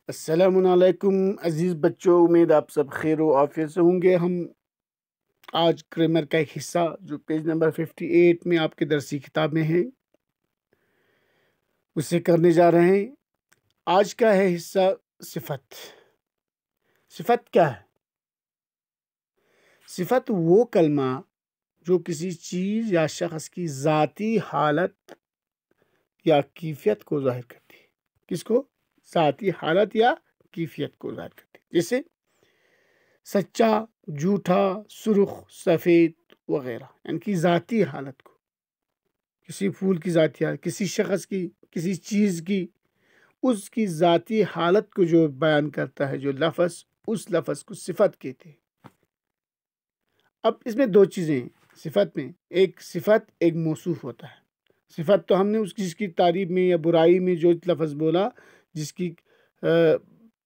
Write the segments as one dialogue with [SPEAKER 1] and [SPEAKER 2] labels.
[SPEAKER 1] السلام علیکم عزیز بچوں، امید آپ سب خیر و عافیت سے ہوں گے۔ ہم آج گرامر کا ایک حصہ جو پیج نمبر 58 میں آپ کے درسی کتاب میں ہے اسے کرنے جا رہے ہیں۔ آج کا ہے حصہ صفت۔ صفت کیا ہے؟ صفت وہ کلمہ جو کسی چیز یا شخص کی ذاتی حالت یا کیفیت کو ظاہر کرتی ہے۔ کس کو؟ ذاتی حالت یا کیفیت کو ظاہر کرتی ہے، جیسے سچا، جھوٹا، سرخ، سفید وغیرہ، یعنی کہ ذاتی حالت کو، کسی پھول کی ذاتی حالت، کسی شخص کی، کسی چیز کی، اس کی ذاتی حالت کو جو بیان کرتا ہے جو لفظ، اس لفظ کو صفت کہتے ہیں۔ اب اس میں دو چیزیں ہیں صفت میں، ایک صفت ایک موصوف ہوتا ہے۔ صفت تو ہم نے اس جس کی تعریف میں یا برائی میں جو لفظ بولا، جس کی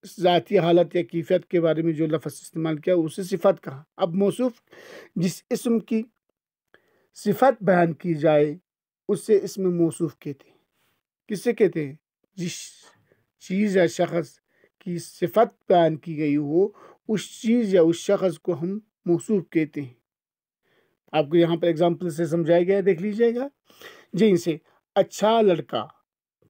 [SPEAKER 1] ذاتی حالت یا کیفیت کے بارے میں جو لفظ استعمال کیا اسے صفت کہا۔ اب موصوف، جس اسم کی صفت بیان کی جائے اسے اسم موصوف کہتے ہیں۔ کس سے کہتے ہیں؟ جس چیز یا شخص کی صفت بیان کی گئی ہو، اس چیز یا اس شخص کو ہم موصوف کہتے ہیں۔ آپ کو یہاں پر اگزامپل سے سمجھایا گیا ہے، دیکھ لیجئے گا۔ جیسے اچھا لڑکا،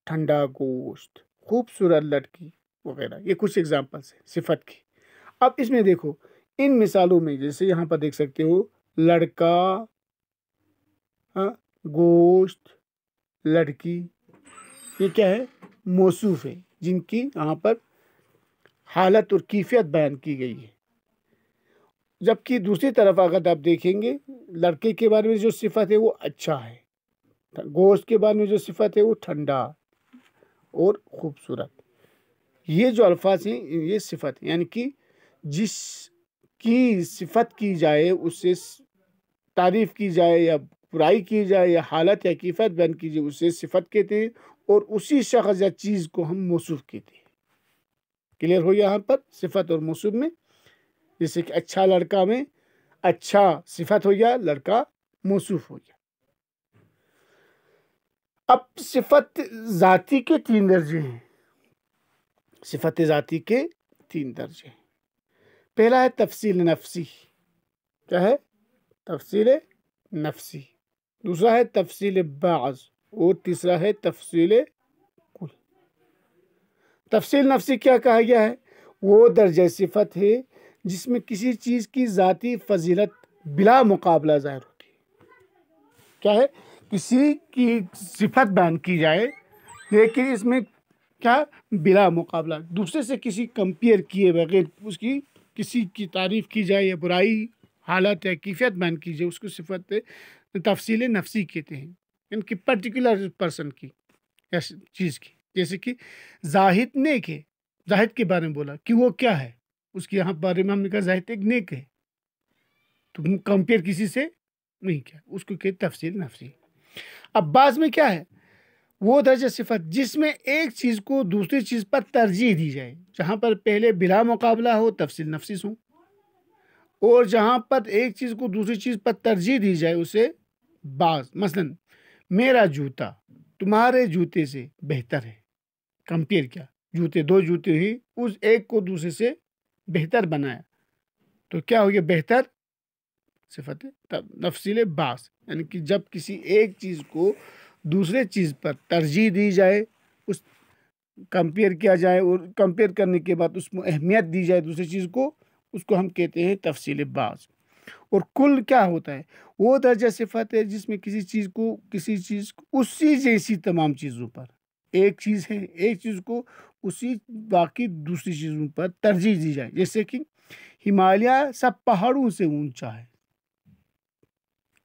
[SPEAKER 1] ٹھنڈا گوشت، خوبصورت لڑکی وغیرہ، یہ کچھ اگزامپلس ہیں صفت کی۔ اب اس میں دیکھو، ان مثالوں میں جیسے یہاں پر دیکھ سکتے ہو، لڑکا، گوشت، لڑکی، یہ کیا ہے؟ موصوف ہے، جن کی یہاں پر حالت اور کیفیت بیان کی گئی ہے۔ جبکہ دوسری طرف اگر آپ دیکھیں گے، لڑکے کے بارے میں جو صفت ہے وہ اچھا ہے، گوشت کے بارے میں جو صفت ہے وہ ٹھنڈا اور خوبصورت۔ یہ جو الفاظ ہیں یہ صفت ہیں، یعنی کہ جس کی صفت کی جائے، اس سے تعریف کی جائے یا برائی کی جائے یا حالت یا کیفیت بیان کی جائے، اسے صفت کہتے ہیں، اور اسی شخص یا چیز کو ہم موصوف کہتے ہیں۔ کلیئر ہو یہاں پر صفت اور موصوف میں؟ جیسے کہ اچھا لڑکا میں اچھا صفت ہو گیا، لڑکا موصوف ہو گیا۔ اب صفت ذاتی کے 3 درجے ہیں۔ صفت ذاتی کے 3 درجے ہیں۔ پہلا ہے تفصیل نفسی۔ کیا ہے؟ تفصیل نفسی۔ دوسرا ہے تفصیل بعض، اور تیسرا ہے تفصیل کل۔ تفصیل نفسی کیا کہا گیا ہے؟ وہ درجہ صفت ہے جس میں کسی چیز کی ذاتی فضیلت بلا مقابلہ ظاہر ہوتی ہے۔ کیا ہے؟ کسی کی صفت بیان کی جائے، لیکن اس میں کیا؟ بلا مقابلہ، دوسرے سے کسی کمپیئر کیے بغیر اس کی کسی کی تعریف کی جائے یا برائی، حالت یا کیفیت بیان کی جائے، اس کو صفت تفصیل نفسی کہتے ہیں، ان کی پرٹیکولر پرسن کی یا چیز کی۔ جیسے کہ زاہد نیک ہے، زاہد کے بارے میں بولا کہ وہ کیا ہے، اس کے یہاں بارے میں ہم نے کہا زاہد ایک نیک ہے، تو کمپیئر کسی سے نہیں کیا، اس کو کہتے تفصیل نفسی۔ اب بعض میں کیا ہے؟ وہ درجہ صفت جس میں ایک چیز کو دوسری چیز پر ترجیح دی جائے، جہاں پر پہلے بلا مقابلہ ہو تفصیل نفسی ہو، اور جہاں پر ایک چیز کو دوسری چیز پر ترجیح دی جائے اسے بعض۔ مثلا میرا جوتا تمہارے جوتے سے بہتر ہے، کمپیئر کیا، جوتے، 2 جوتے ہی، اس ایک کو دوسرے سے بہتر بنایا، تو کیا ہو گیا؟ بہتر صفت تفصیل بعض، یعنی کہ جب کسی ایک چیز کو دوسرے چیز پر ترجیح دی جائے، اس کمپیئر کیا جائے، اور کمپیئر کرنے کے بعد اس میں اہمیت دی جائے دوسری چیز کو، اس کو ہم کہتے ہیں تفصیل بعض۔ اور کل کیا ہوتا ہے؟ وہ درجہ صفت ہے جس میں کسی چیز کو اسی جیسی تمام چیزوں پر، ایک چیز ہے، ایک چیز کو اسی باقی دوسری چیزوں پر ترجیح دی جائے۔ جیسے کہ ہمالیہ سب پہاڑوں سے اونچا ہے،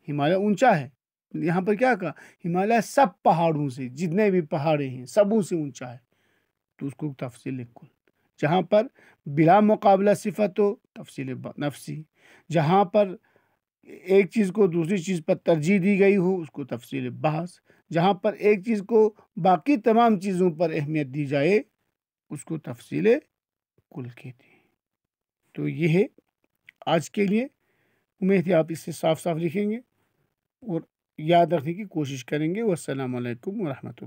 [SPEAKER 1] ہمالیہ اونچا ہے، یہاں پر کیا کہا؟ ہمالیہ سب پہاڑوں سے، جتنے بھی پہاڑے ہیں سبوں سے اونچا ہے، تو اس کو تفصیل کل۔ جہاں پر بلا مقابلہ صفت ہو تفصیل نفسی، جہاں پر ایک چیز کو دوسری چیز پر ترجیح دی گئی ہو اس کو تفصیل بعض، جہاں پر ایک چیز کو باقی تمام چیزوں پر اہمیت دی جائے اس کو تفصیل کل کہتے ہیں۔ تو یہ ہے آج کے لیے، امید ہے آپ اس سے صاف صاف لکھیں گے اور یاد رکھنے کی کوشش کریں گے۔ والسلام علیکم ورحمۃ اللہ۔